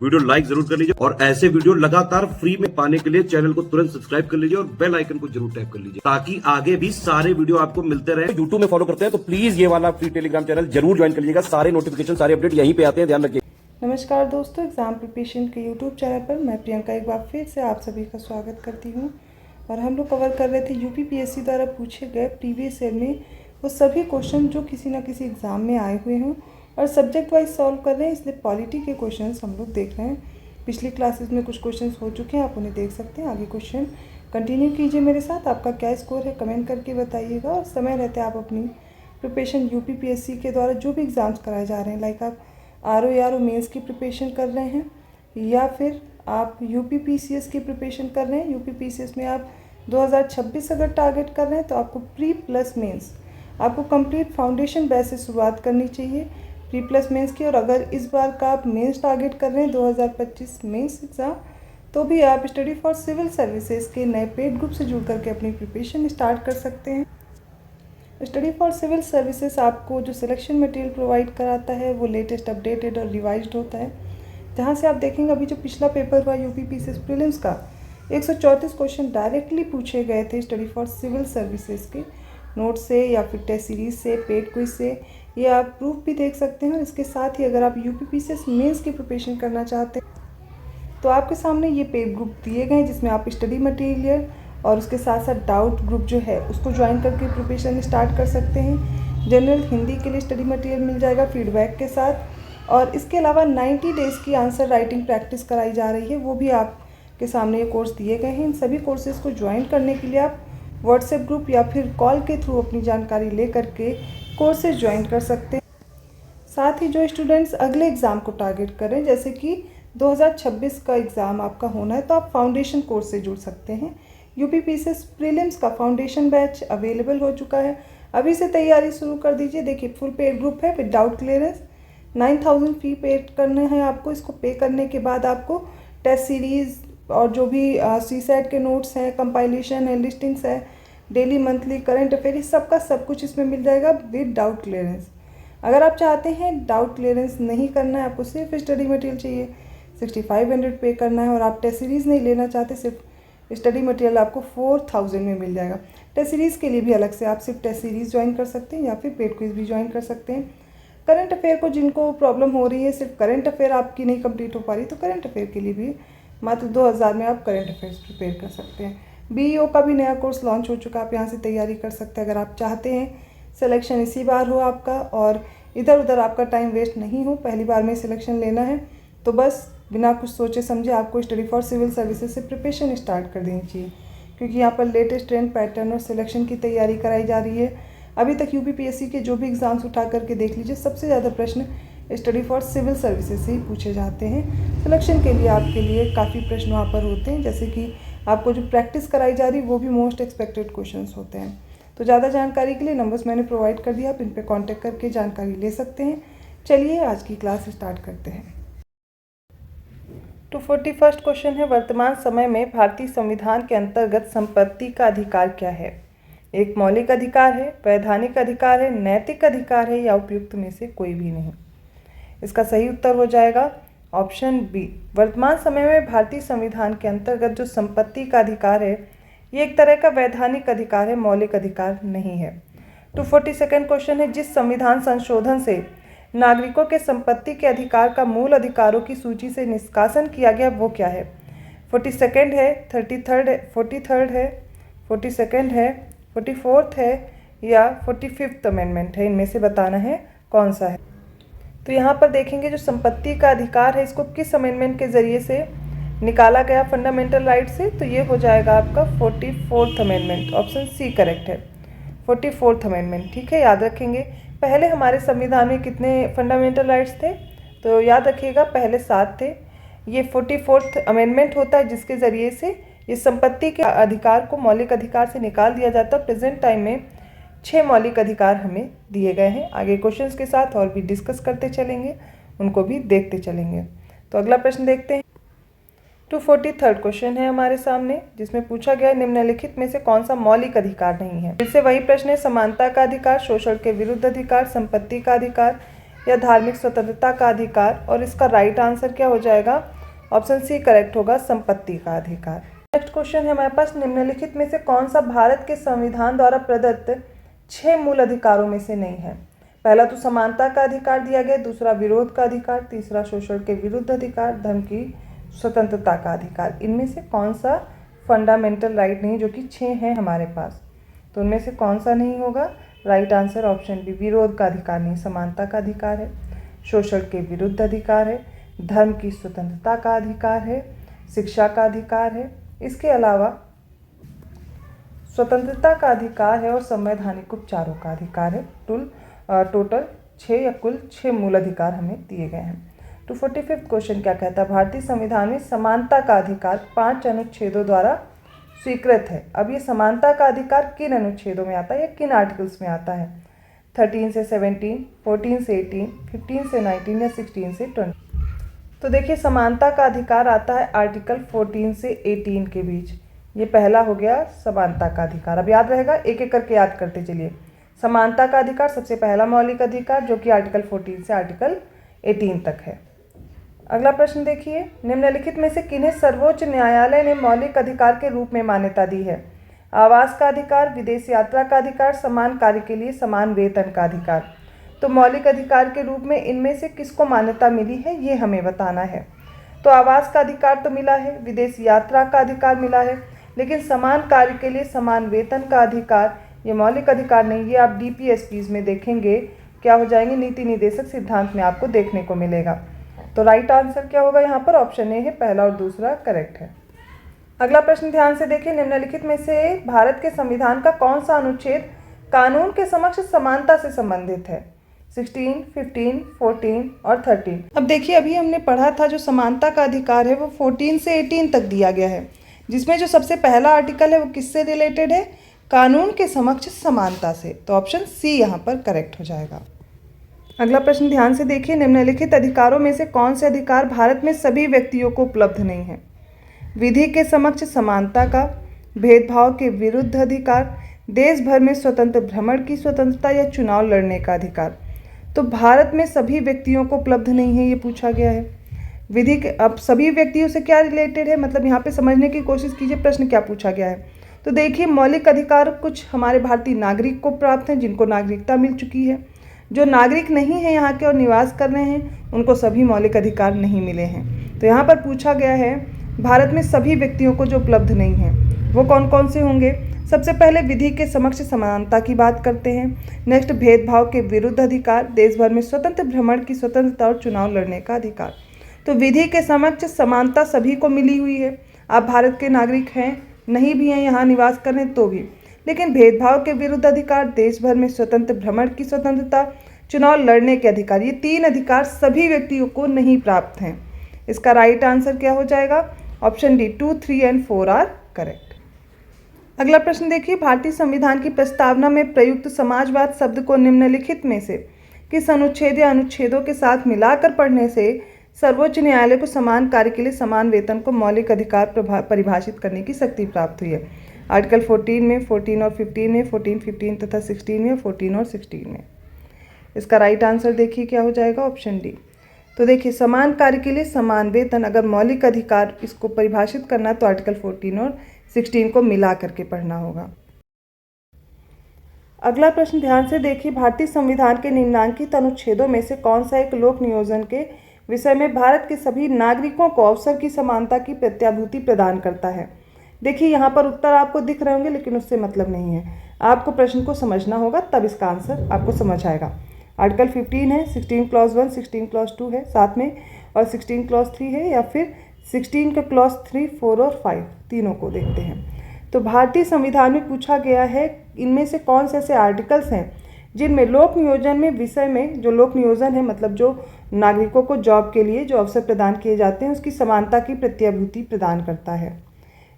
Video like जरूर कर लीजिए और ऐसे वीडियो लगातार फ्री में पाने के लिए चैनल को तुरंत सब्सक्राइब कर लीजिए और बेल आइकन को जरूर टैप कर लीजिए ताकि आगे भी सारे वीडियो आपको मिलते रहे। यूट्यूब में फॉलो करते हैं तो प्लीज ये वाला फ्री टेलीग्राम चैनल जरूर ज्वाइन कर लीजिएगा। सारे नोटिफिकेशन सारे अपडेट यहीं पे आते हैं, ध्यान रखिए। नमस्कार दोस्तों, एग्जाम प्रिपरेशन के यूट्यूब चैनल पर मैं प्रियंका एक बार फिर से आप सभी का स्वागत करती हूं। और हम लोग कवर कर रहे थे यूपीपीएससी द्वारा पूछे गए प्रीवियस ईयर में वो सभी क्वेश्चन जो किसी ना किसी एग्ज़ाम में आए हुए हों और सब्जेक्ट वाइज सॉल्व कर रहे हैं, इसलिए पॉलिटी के क्वेश्चंस हम लोग देख रहे हैं। पिछली क्लासेस में कुछ क्वेश्चंस हो चुके हैं, आप उन्हें देख सकते हैं। आगे क्वेश्चन कंटिन्यू कीजिए मेरे साथ। आपका क्या स्कोर है कमेंट करके बताइएगा। और समय रहते आप अपनी प्रिपरेशन यूपीपीएससी के द्वारा जो भी एग्ज़ाम्स कराए जा रहे हैं, लाइक आप आरओ मेंस की प्रिपरेशन कर रहे हैं या फिर आप यूपीपीसीएस की प्रिपरेशन कर रहे हैं। यूपीपीसीएस में आप 2026 अगर टारगेट कर रहे हैं तो आपको प्री प्लस मेंस आपको कंप्लीट फाउंडेशन बेस से शुरुआत करनी चाहिए प्री प्लस मेंस की। और अगर इस बार का आप मेंस टारगेट कर रहे हैं 2025 मेंस एग्ज़ाम, तो भी आप स्टडी फॉर सिविल सर्विसेज के नए पेड ग्रुप से जुड़ करके अपनी प्रिपरेशन स्टार्ट कर सकते हैं। स्टडी फॉर सिविल सर्विसेज आपको जो सिलेक्शन मटेरियल प्रोवाइड कराता है वो लेटेस्ट अपडेटेड और रिवाइज्ड होता है, जहाँ से आप देखेंगे अभी जो पिछला पेपर हुआ यूपीपीसीएस प्रीलिम्स का 134 क्वेश्चन डायरेक्टली पूछे गए थे स्टडी फॉर सिविल सर्विसेज के नोट से या फिर टेस्ट सीरीज से, पेड क्विज से। ये आप प्रूफ भी देख सकते हैं। और इसके साथ ही अगर आप यूपीपीसीएस मेंस की प्रिपरेशन करना चाहते हैं तो आपके सामने ये पेड ग्रुप दिए गए हैं जिसमें आप स्टडी मटेरियल और उसके साथ साथ डाउट ग्रुप जो है उसको ज्वाइन करके प्रिपरेशन स्टार्ट कर सकते हैं। जनरल हिंदी के लिए स्टडी मटेरियल मिल जाएगा फीडबैक के साथ। और इसके अलावा 90 डेज़ की आंसर राइटिंग प्रैक्टिस कराई जा रही है, वो भी आपके सामने ये कोर्स दिए गए हैं। इन सभी कोर्सेज को ज्वाइन करने के लिए आप व्हाट्सएप ग्रुप या फिर कॉल के थ्रू अपनी जानकारी ले करके कोर्सेज ज्वाइन कर सकते हैं। साथ ही जो स्टूडेंट्स अगले एग्ज़ाम को टारगेट करें, जैसे कि 2026 का एग्ज़ाम आपका होना है, तो आप फाउंडेशन कोर्स से जुड़ सकते हैं। यूपीपीसीएस प्रीलिम्स का फाउंडेशन बैच अवेलेबल हो चुका है, अभी से तैयारी शुरू कर दीजिए। देखिए फुल पेड ग्रुप है विदाउट क्लियरेंस, 9000 फी पे करना है आपको। इसको पे करने के बाद आपको टेस्ट सीरीज़ और जो भी सीसेट के नोट्स हैं, कंपाइलेशन है, लिस्टिंग्स है, डेली मंथली करंट अफेयर, इस सबका सब कुछ इसमें मिल जाएगा विद डाउट क्लियरेंस। अगर आप चाहते हैं डाउट क्लियरेंस नहीं करना है, आपको सिर्फ स्टडी मटेरियल चाहिए, 6500 पे करना है और आप टेस्ट सीरीज़ नहीं लेना चाहते, सिर्फ स्टडी मटेरियल आपको 4000 में मिल जाएगा। टेस्ट सीरीज़ के लिए भी अलग से आप सिर्फ टेस्ट सीरीज़ ज्वाइन कर सकते हैं या फिर पेड क्विज भी ज्वाइन कर सकते हैं। करंट अफेयर को जिनको प्रॉब्लम हो रही है, सिर्फ करंट अफेयर आपकी नहीं कंप्लीट हो पा रही, तो करंट अफेयर के लिए भी मात्र 2000 में आप करंट अफेयर्स प्रिपेयर कर सकते हैं। बीईओ का भी नया कोर्स लॉन्च हो चुका है, आप यहाँ से तैयारी कर सकते हैं। अगर आप चाहते हैं सिलेक्शन इसी बार हो आपका और इधर उधर आपका टाइम वेस्ट नहीं हो, पहली बार में सिलेक्शन लेना है, तो बस बिना कुछ सोचे समझे आपको स्टडी फॉर सिविल सर्विसेज से प्रिपरेशन स्टार्ट कर देनी चाहिए, क्योंकि यहाँ पर लेटेस्ट ट्रेंड पैटर्न और सिलेक्शन की तैयारी कराई जा रही है। अभी तक यूपीपीएससी के जो भी एग्ज़ाम्स उठा करके देख लीजिए, सबसे ज़्यादा प्रश्न स्टडी फॉर सिविल सर्विसेज से ही पूछे जाते हैं। सिलेक्शन के लिए आपके लिए काफ़ी प्रश्न वहाँ पर होते हैं, जैसे कि आपको जो प्रैक्टिस कराई जा रही है वो भी मोस्ट एक्सपेक्टेड क्वेश्चंस होते हैं। तो ज़्यादा जानकारी के लिए नंबर्स मैंने प्रोवाइड कर दिया, आप इन पर कॉन्टैक्ट करके जानकारी ले सकते हैं। चलिए आज की क्लास स्टार्ट करते हैं। 241 क्वेश्चन है, वर्तमान समय में भारतीय संविधान के अंतर्गत संपत्ति का अधिकार क्या है? एक मौलिक अधिकार है, वैधानिक अधिकार है, नैतिक अधिकार है या उपयुक्त में से कोई भी नहीं। इसका सही उत्तर हो जाएगा ऑप्शन बी। वर्तमान समय में भारतीय संविधान के अंतर्गत जो संपत्ति का अधिकार है ये एक तरह का वैधानिक अधिकार है, मौलिक अधिकार नहीं है। 242 क्वेश्चन है, जिस संविधान संशोधन से नागरिकों के संपत्ति के अधिकार का मूल अधिकारों की सूची से निष्कासन किया गया वो क्या है? 42 है, 33 है, 43 है, 42 है, 44 है या 45th अमेंडमेंट है, इनमें से बताना है कौन सा है। तो यहाँ पर देखेंगे जो संपत्ति का अधिकार है इसको किस अमेंडमेंट के ज़रिए से निकाला गया फंडामेंटल राइट से, तो ये हो जाएगा आपका 44th amendment. Option C correct है, 44th अमेंडमेंट। ठीक है, याद रखेंगे। पहले हमारे संविधान में कितने फंडामेंटल राइट्स थे, तो याद रखिएगा पहले 7 थे। ये 44th अमेंडमेंट होता है जिसके ज़रिए से ये संपत्ति के अधिकार को मौलिक अधिकार से निकाल दिया जाता है। प्रेजेंट टाइम में 6 मौलिक अधिकार हमें दिए गए हैं। आगे क्वेश्चंस के साथ और भी डिस्कस करते चलेंगे, उनको भी देखते चलेंगे। तो अगला प्रश्न देखते हैं। 243 क्वेश्चन है हमारे सामने, जिसमें पूछा गया निम्नलिखित में से कौन सा मौलिक अधिकार नहीं है। फिर से वही प्रश्न है, समानता का अधिकार, शोषण के विरुद्ध अधिकार, संपत्ति का अधिकार या धार्मिक स्वतंत्रता का अधिकार। और इसका राइट आंसर क्या हो जाएगा? ऑप्शन सी करेक्ट होगा, संपत्ति का अधिकार। नेक्स्ट क्वेश्चन है हमारे पास, निम्नलिखित में से कौन सा भारत के संविधान द्वारा प्रदत्त 6 मूल अधिकारों में से नहीं है? पहला तो समानता का अधिकार दिया गया, दूसरा विरोध का अधिकार, तीसरा शोषण के विरुद्ध अधिकार, धर्म की स्वतंत्रता का अधिकार। इनमें से कौन सा फंडामेंटल राइट नहीं, जो कि 6 हैं हमारे पास, तो उनमें से कौन सा नहीं होगा? राइट आंसर ऑप्शन बी, विरोध का अधिकार नहीं, समानता का अधिकार है, शोषण के विरुद्ध अधिकार है, धर्म की स्वतंत्रता का अधिकार है, शिक्षा का अधिकार है, इसके अलावा स्वतंत्रता का अधिकार है और संवैधानिक उपचारों का अधिकार है। टोटल 6 या कुल 6 मूल अधिकार हमें दिए गए हैं। 245 क्वेश्चन क्या कहता है? भारतीय संविधान में समानता का अधिकार 5 अनुच्छेदों द्वारा स्वीकृत है। अब ये समानता का अधिकार किन अनुच्छेदों में आता है या किन आर्टिकल्स में आता है? 13 से 17, 14 से 18, 15 से 19 या 16 से 20। तो देखिए, समानता का अधिकार आता है आर्टिकल 14 से 18 के बीच। ये पहला हो गया समानता का अधिकार। अब याद रहेगा, एक एक करके याद करते चलिए। समानता का अधिकार सबसे पहला मौलिक अधिकार, जो कि आर्टिकल 14 से आर्टिकल 18 तक है। अगला प्रश्न देखिए, निम्नलिखित में से किन्हें सर्वोच्च न्यायालय ने मौलिक अधिकार के रूप में मान्यता दी है? आवास का अधिकार, विदेश यात्रा का अधिकार, समान कार्य के लिए समान वेतन का अधिकार। तो मौलिक अधिकार के रूप में इनमें से किसको मान्यता मिली है, ये हमें बताना है। तो आवास का अधिकार तो मिला है, विदेश यात्रा का अधिकार मिला है, लेकिन समान कार्य के लिए समान वेतन का अधिकार ये मौलिक अधिकार नहीं। ये आप DPSPs में देखेंगे क्या हो जाएंगे, नीति निर्देशक सिद्धांत में आपको देखने को मिलेगा। तो राइट आंसर क्या होगा यहाँ पर? ऑप्शन ए है, पहला और दूसरा करेक्ट है। अगला प्रश्न ध्यान से देखिए, निम्नलिखित में से भारत के संविधान का कौन सा अनुच्छेद कानून के समक्ष समानता से संबंधित है? 16, 15, 14 और 13। अब देखिए, अभी हमने पढ़ा था जो समानता का अधिकार है वो 14 से 18 तक दिया गया है, जिसमें जो सबसे पहला आर्टिकल है वो किससे रिलेटेड है? कानून के समक्ष समानता से। तो ऑप्शन सी यहाँ पर करेक्ट हो जाएगा। अगला प्रश्न ध्यान से देखिए, निम्नलिखित अधिकारों में से कौन से अधिकार भारत में सभी व्यक्तियों को उपलब्ध नहीं है? विधि के समक्ष समानता का, भेदभाव के विरुद्ध अधिकार, देश भर में स्वतंत्र भ्रमण की स्वतंत्रता या चुनाव लड़ने का अधिकार। तो भारत में सभी व्यक्तियों को उपलब्ध नहीं है, ये पूछा गया है। विधि के, अब सभी व्यक्तियों से क्या रिलेटेड है, मतलब यहाँ पे समझने की कोशिश कीजिए प्रश्न क्या पूछा गया है। तो देखिए, मौलिक अधिकार कुछ हमारे भारतीय नागरिक को प्राप्त हैं, जिनको नागरिकता मिल चुकी है। जो नागरिक नहीं है यहाँ के और निवास कर रहे हैं, उनको सभी मौलिक अधिकार नहीं मिले हैं। तो यहाँ पर पूछा गया है भारत में सभी व्यक्तियों को जो उपलब्ध नहीं है वो कौन कौन से होंगे? सबसे पहले विधि के समक्ष समानता की बात करते हैं। नेक्स्ट, भेदभाव के विरुद्ध अधिकार, देश भर में स्वतंत्र भ्रमण की स्वतंत्रता और चुनाव लड़ने का अधिकार। तो विधि के समक्ष समानता सभी को मिली हुई है। आप भारत के नागरिक हैं, नहीं भी हैं, यहाँ निवास कर रहे हैं तो भी। लेकिन भेदभाव के विरुद्ध अधिकार, देश भर में स्वतंत्र भ्रमण की स्वतंत्रता, चुनाव लड़ने के अधिकार, ये 3 अधिकार सभी व्यक्तियों को नहीं प्राप्त हैं। इसका राइट आंसर क्या हो जाएगा? Option D, 2, 3 and 4 are correct. अगला प्रश्न देखिए, भारतीय संविधान की प्रस्तावना में प्रयुक्त समाजवाद शब्द को निम्नलिखित में से किस अनुच्छेद या अनुच्छेदों के साथ मिलाकर पढ़ने से सर्वोच्च न्यायालय को समान कार्य के लिए समान वेतन को मौलिक अधिकार परिभाषित करने की शक्ति प्राप्त हुई है? आर्टिकल 14 में, 14 और 15 में, 14, 15 तथा 16 में, 14 और 16 में। इसका राइट आंसर देखिए क्या हो जाएगा? Option D. तो देखिए, समान कार्य के लिए समान वेतन, अगर मौलिक अधिकार इसको परिभाषित करना तो आर्टिकल 14 और 16 को मिला करके पढ़ना होगा। अगला प्रश्न ध्यान से देखिए, भारतीय संविधान के निम्नांकित अनुच्छेदों में से कौन सा एक लोक नियोजन के विषय में भारत के सभी नागरिकों को अवसर की समानता की प्रत्याभूति प्रदान करता है? देखिए, यहाँ पर उत्तर आपको दिख रहे होंगे, लेकिन उससे मतलब नहीं है। आपको प्रश्न को समझना होगा, तब इसका आंसर आपको समझ आएगा। आर्टिकल 15 है, 16 क्लॉज 1, 16 क्लॉज 2 है साथ में, और 16 क्लॉज 3 है, या फिर 16 का क्लॉज 3, 4 और 5 तीनों को देखते हैं। तो भारतीय संविधान में पूछा गया है इनमें से कौन से ऐसे आर्टिकल्स हैं जिनमें लोक नियोजन में विषय में, जो लोक नियोजन है मतलब जो नागरिकों को जॉब के लिए जो अवसर प्रदान किए जाते हैं उसकी समानता की प्रत्याभूति प्रदान करता है।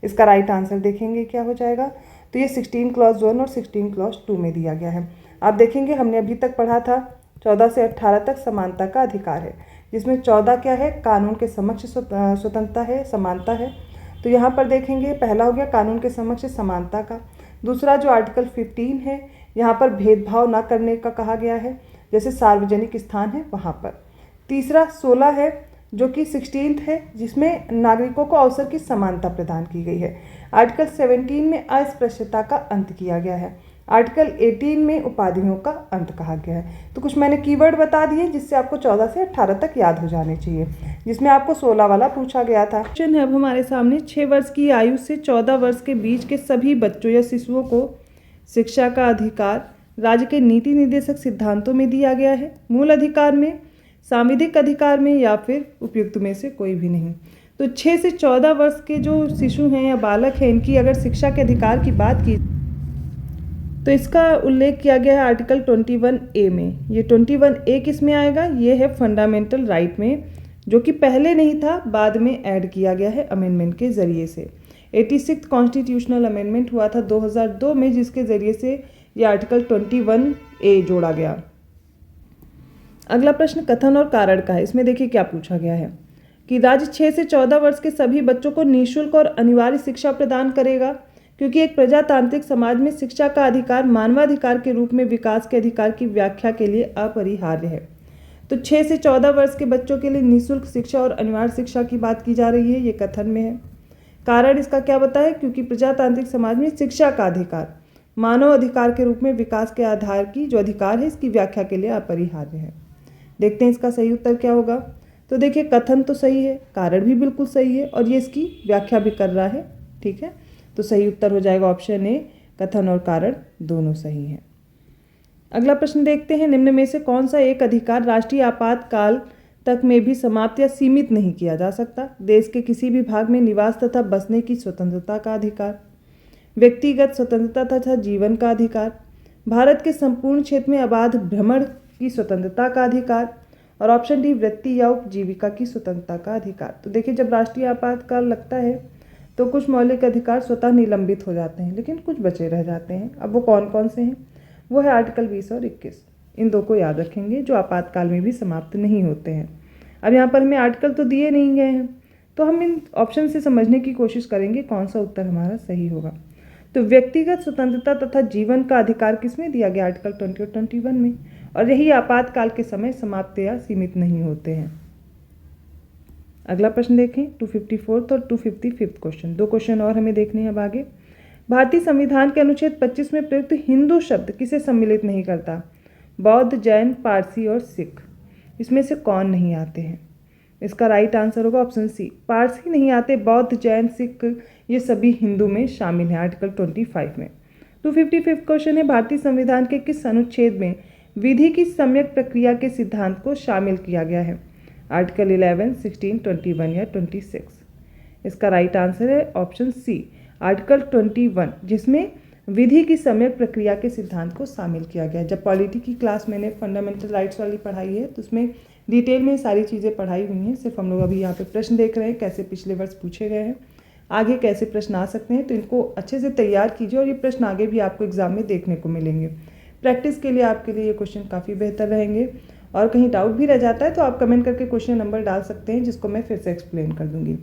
इसका राइट आंसर देखेंगे क्या हो जाएगा? तो ये 16 क्लॉज 1 और 16 क्लॉज 2 में दिया गया है। आप देखेंगे हमने अभी तक पढ़ा था 14 से 18 तक समानता का अधिकार है, जिसमें 14 क्या है? कानून के समक्ष स्वतंत्रता है, समानता है। तो यहाँ पर देखेंगे पहला हो गया कानून के समक्ष समानता का। दूसरा जो आर्टिकल 15 है, यहाँ पर भेदभाव ना करने का कहा गया है। जैसे सार्वजनिक स्थान है वहाँ पर। तीसरा 16 है जो कि 16th है, जिसमें नागरिकों को अवसर की समानता प्रदान की गई है। आर्टिकल 17 में अस्पृश्यता का अंत किया गया है। आर्टिकल 18 में उपाधियों का अंत कहा गया है। तो कुछ मैंने कीवर्ड बता दिए जिससे आपको 14 से 18 तक याद हो जाने चाहिए, जिसमें आपको 16 वाला पूछा गया था। क्वेश्चन है अब हमारे सामने, 6 वर्ष की आयु से 14 वर्ष के बीच के सभी बच्चों या शिशुओं को शिक्षा का अधिकार राज्य के नीति निर्देशक सिद्धांतों में दिया गया है। मूल अधिकार में, सांविधिक अधिकार में या फिर उपयुक्त में से कोई भी नहीं। तो 6 से 14 वर्ष के जो शिशु हैं या बालक हैं, इनकी अगर शिक्षा के अधिकार की बात की तो इसका उल्लेख किया गया है आर्टिकल 21A में। ये 21A किस में आएगा? ये है फंडामेंटल राइट में, जो कि पहले नहीं था, बाद में ऐड किया गया है अमेंडमेंट के ज़रिए से। 86th कॉन्स्टिट्यूशनल अमेंडमेंट हुआ था 2002 में, जिसके ज़रिए से ये आर्टिकल 21A जोड़ा गया। अगला प्रश्न कथन और कारण का है। इसमें देखिए क्या पूछा गया है कि राज्य 6 से 14 वर्ष के सभी बच्चों को निःशुल्क और अनिवार्य शिक्षा प्रदान करेगा, क्योंकि एक प्रजातांत्रिक समाज में शिक्षा का अधिकार मानवाधिकार के रूप में विकास के अधिकार की व्याख्या के लिए अपरिहार्य है। तो 6 से 14 वर्ष के बच्चों के लिए निःशुल्क शिक्षा और अनिवार्य शिक्षा की बात की जा रही है, ये कथन में है। कारण इसका क्या बताए? क्योंकि प्रजातांत्रिक समाज में शिक्षा का अधिकार मानव अधिकार के रूप में विकास के आधार की जो अधिकार है, इसकी व्याख्या के लिए अपरिहार्य है। देखते हैं इसका सही उत्तर क्या होगा। तो देखिए कथन तो सही है, कारण भी बिल्कुल सही है और ये इसकी व्याख्या भी कर रहा है। ठीक है, तो सही उत्तर हो जाएगा ऑप्शन ए, कथन और कारण दोनों सही हैं। अगला प्रश्न देखते हैं, निम्न में से कौन सा एक अधिकार राष्ट्रीय आपातकाल तक में भी समाप्त या सीमित नहीं किया जा सकता? देश के किसी भी भाग में निवास तथा बसने की स्वतंत्रता का अधिकार, व्यक्तिगत स्वतंत्रता तथा जीवन का अधिकार, भारत के संपूर्ण क्षेत्र में अबाध भ्रमण की स्वतंत्रता का अधिकार, और ऑप्शन डी वृत्ति या उपजीविका की स्वतंत्रता का अधिकार। तो देखिए जब राष्ट्रीय आपातकाल लगता है तो कुछ मौलिक अधिकार स्वतः निलंबित हो जाते हैं, लेकिन कुछ बचे रह जाते हैं। अब वो कौन कौन से हैं? वो है आर्टिकल 20 और 21। इन दो को याद रखेंगे जो आपातकाल में भी समाप्त नहीं होते हैं। अब यहाँ पर हमें आर्टिकल तो दिए नहीं गए हैं, तो हम इन ऑप्शन से समझने की कोशिश करेंगे कौन सा उत्तर हमारा सही होगा। तो व्यक्तिगत स्वतंत्रता तथा जीवन का अधिकार किसमें दिया गया? आर्टिकल 20 और 21 में, और यही आपातकाल के समय समाप्त या सीमित नहीं होते हैं। अगला प्रश्न देखें, 254 और 255 क्वेश्चन। 2 क्वेश्चन और हमें देखने हैं अब आगे। भारतीय संविधान के अनुच्छेद 25 में प्रयुक्त हिंदू शब्द किसे सम्मिलित नहीं करता? बौद्ध, जैन, पारसी और सिख। इसमें से कौन नहीं आते हैं? इसका राइट आंसर होगा ऑप्शन सी, पारसी नहीं आते। बौद्ध, जैन, सिख ये सभी हिंदू में शामिल हैं आर्टिकल 25 में। 255 क्वेश्चन है, भारतीय संविधान के किस अनुच्छेद में विधि की सम्यक प्रक्रिया के सिद्धांत को शामिल किया गया है? आर्टिकल 11, 16, 21 या 26। इसका राइट आंसर है ऑप्शन सी, आर्टिकल 21, जिसमें विधि की सम्यक प्रक्रिया के सिद्धांत को शामिल किया गया है। जब पॉलिटी की क्लास मैंने फंडामेंटल राइट्स वाली पढ़ाई है तो उसमें डिटेल में सारी चीज़ें पढ़ाई हुई हैं। सिर्फ हम लोग अभी यहाँ पे प्रश्न देख रहे हैं कैसे पिछले वर्ष पूछे गए हैं, आगे कैसे प्रश्न आ सकते हैं। तो इनको अच्छे से तैयार कीजिए और ये प्रश्न आगे भी आपको एग्जाम में देखने को मिलेंगे। प्रैक्टिस के लिए आपके लिए ये क्वेश्चन काफ़ी बेहतर रहेंगे। और कहीं डाउट भी रह जाता है तो आप कमेंट करके क्वेश्चन नंबर डाल सकते हैं, जिसको मैं फिर से एक्सप्लेन कर दूंगी।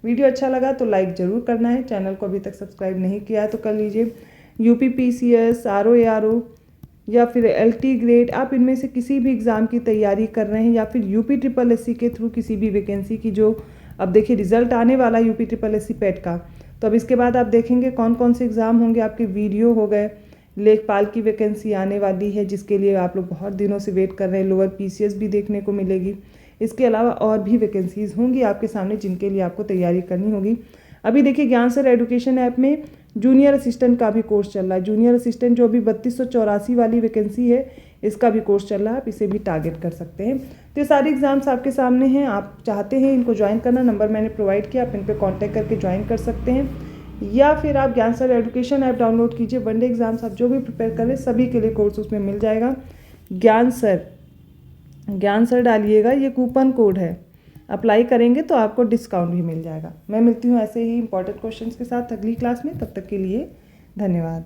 वीडियो अच्छा लगा तो लाइक ज़रूर करना है। चैनल को अभी तक सब्सक्राइब नहीं किया है तो कर लीजिए। UPPCS, ROARO या फिर LT ग्रेड, आप इनमें से किसी भी एग्ज़ाम की तैयारी कर रहे हैं या फिर UPSSC के थ्रू किसी भी वैकेंसी की, जो अब देखिए रिजल्ट आने वाला है UPSSC पेट का, तो अब इसके बाद आप देखेंगे कौन कौन से एग्ज़ाम होंगे। आपके वीडियो हो गए, लेखपाल की वैकेंसी आने वाली है जिसके लिए आप लोग बहुत दिनों से वेट कर रहे हैं। लोअर PCS भी देखने को मिलेगी। इसके अलावा और भी वैकेंसीज़ होंगी आपके सामने जिनके लिए आपको तैयारी करनी होगी। अभी देखिए ज्ञान सर एजुकेशन ऐप में जूनियर असिस्टेंट का भी कोर्स चल रहा है। जूनियर असिस्टेंट जो अभी 3284 वाली वैकेंसी है, इसका भी कोर्स चल रहा है, आप इसे भी टारगेट कर सकते हैं। तो ये सारे एग्जाम्स आपके सामने हैं, आप चाहते हैं इनको ज्वाइन करना, नंबर मैंने प्रोवाइड किया, आप इन पर कॉन्टैक्ट करके ज्वाइन कर सकते हैं। या फिर आप ज्ञान सर एजुकेशन ऐप डाउनलोड कीजिए। वनडे एग्जाम्स आप जो भी प्रिपेयर करें सभी के लिए कोर्स उसमें मिल जाएगा। ज्ञान सर डालिएगा, ये कूपन कोड है, अप्लाई करेंगे तो आपको डिस्काउंट भी मिल जाएगा। मैं मिलती हूँ ऐसे ही इंपॉर्टेंट क्वेश्चंस के साथ अगली क्लास में। तब तक के लिए धन्यवाद।